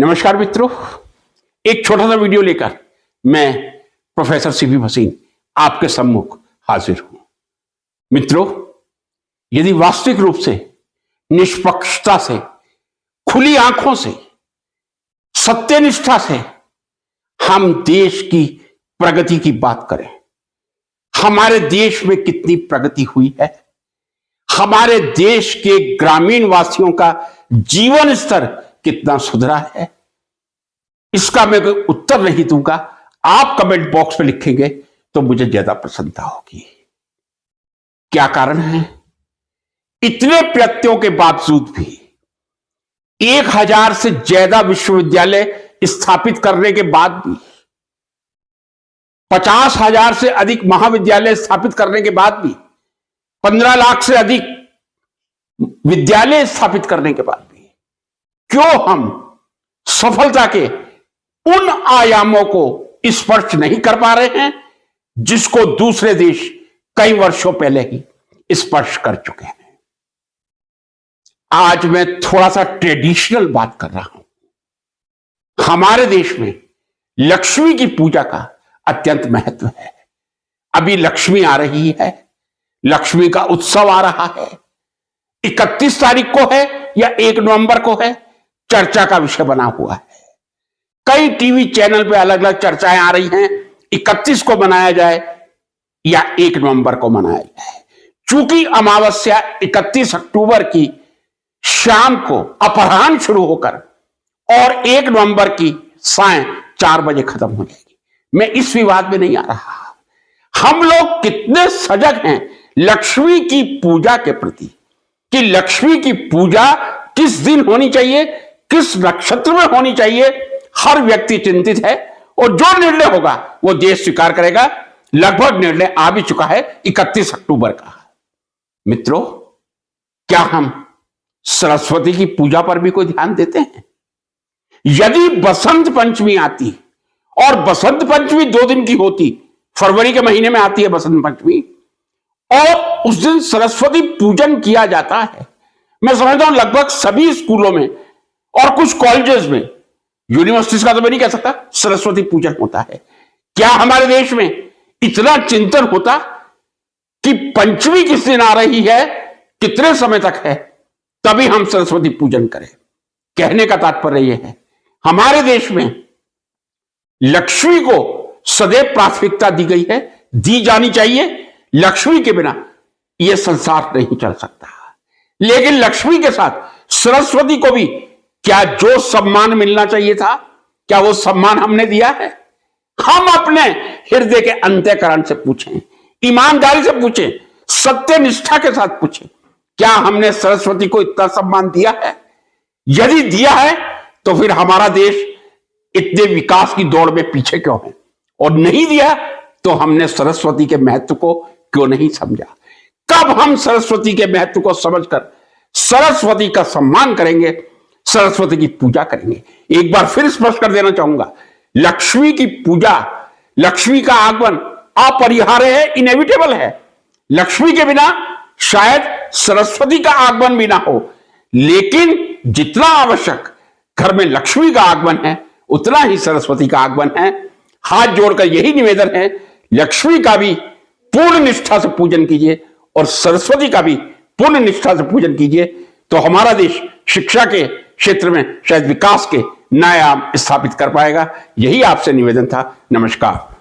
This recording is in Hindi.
नमस्कार मित्रों, एक छोटा सा वीडियो लेकर मैं प्रोफेसर सीपी भसीन आपके सम्मुख हाजिर हूं। मित्रों, यदि वास्तविक रूप से निष्पक्षता से, खुली आंखों से, सत्यनिष्ठा से हम देश की प्रगति की बात करें, हमारे देश में कितनी प्रगति हुई है, हमारे देश के ग्रामीण वासियों का जीवन स्तर कितना सुधरा है, इसका मैं कोई उत्तर नहीं दूंगा। आप कमेंट बॉक्स में लिखेंगे तो मुझे ज्यादा प्रसन्नता होगी। क्या कारण है? इतने प्रयत्नों के बावजूद भी 1000 से ज्यादा विश्वविद्यालय स्थापित करने के बाद भी, 50,000 से अधिक महाविद्यालय स्थापित करने के बाद भी, 15 लाख से अधिक विद्यालय स्थापित करने के बाद भी क्यों हम सफलता के उन आयामों को स्पर्श नहीं कर पा रहे हैं जिसको दूसरे देश कई वर्षों पहले ही स्पर्श कर चुके हैं। आज मैं थोड़ा सा ट्रेडिशनल बात कर रहा हूं। हमारे देश में लक्ष्मी की पूजा का अत्यंत महत्व है। अभी लक्ष्मी आ रही है, लक्ष्मी का उत्सव आ रहा है। 31 तारीख को है या 1 नवंबर को है, चर्चा का विषय बना हुआ है। कई टीवी चैनल पे अलग अलग चर्चाएं आ रही हैं, 31 को मनाया जाए या 1 नवंबर को मनाया जाए। चूंकि अमावस्या 31 अक्टूबर की शाम को अपराह्न शुरू होकर और 1 नवंबर की सायं 4 बजे खत्म हो जाएगी। मैं इस विवाद में नहीं आ रहा। हम लोग कितने सजग हैं लक्ष्मी की पूजा के प्रति, कि लक्ष्मी की पूजा किस दिन होनी चाहिए, किस नक्षत्र में होनी चाहिए, हर व्यक्ति चिंतित है। और जो निर्णय होगा वो देश स्वीकार करेगा। लगभग निर्णय आ भी चुका है 31 अक्टूबर का। मित्रों, क्या हम सरस्वती की पूजा पर भी कोई ध्यान देते हैं? यदि बसंत पंचमी आती, और बसंत पंचमी 2 दिन की होती, फरवरी के महीने में आती है बसंत पंचमी, और उस दिन सरस्वती पूजन किया जाता है। मैं समझता हूं लगभग सभी स्कूलों में और कुछ कॉलेजेस में, यूनिवर्सिटीज का तो मैं नहीं कह सकता, सरस्वती पूजन होता है। क्या हमारे देश में इतना चिंतन होता कि पंचमी किस दिन आ रही है, कितने समय तक है, तभी हम सरस्वती पूजन करें? कहने का तात्पर्य यह है, हमारे देश में लक्ष्मी को सदैव प्राथमिकता दी गई है, दी जानी चाहिए। लक्ष्मी के बिना यह संसार नहीं चल सकता। लेकिन लक्ष्मी के साथ सरस्वती को भी क्या जो सम्मान मिलना चाहिए था, क्या वो सम्मान हमने दिया है? हम अपने हृदय के अंतःकरण से पूछें, ईमानदारी से पूछें, सत्यनिष्ठा के साथ पूछें, क्या हमने सरस्वती को इतना सम्मान दिया है? यदि दिया है तो फिर हमारा देश इतने विकास की दौड़ में पीछे क्यों है? और नहीं दिया तो हमने सरस्वती के महत्व को क्यों नहीं समझा? कब हम सरस्वती के महत्व को समझकर सरस्वती का सम्मान करेंगे, सरस्वती की पूजा करेंगे? एक बार फिर स्पष्ट कर देना चाहूंगा, लक्ष्मी की पूजा, लक्ष्मी का आगमन अपरिहार्य है, इनएविटेबल है। लक्ष्मी के बिना शायद सरस्वती का आगमन भी ना हो, लेकिन जितना आवश्यक घर में लक्ष्मी का आगमन है, उतना ही सरस्वती का आगमन है। हाथ जोड़कर यही निवेदन है, लक्ष्मी का भी पूर्ण निष्ठा से पूजन कीजिए और सरस्वती का भी पूर्ण निष्ठा से पूजन कीजिए, तो हमारा देश शिक्षा के क्षेत्र में शायद विकास के नए आयाम स्थापित कर पाएगा। यही आपसे निवेदन था। नमस्कार।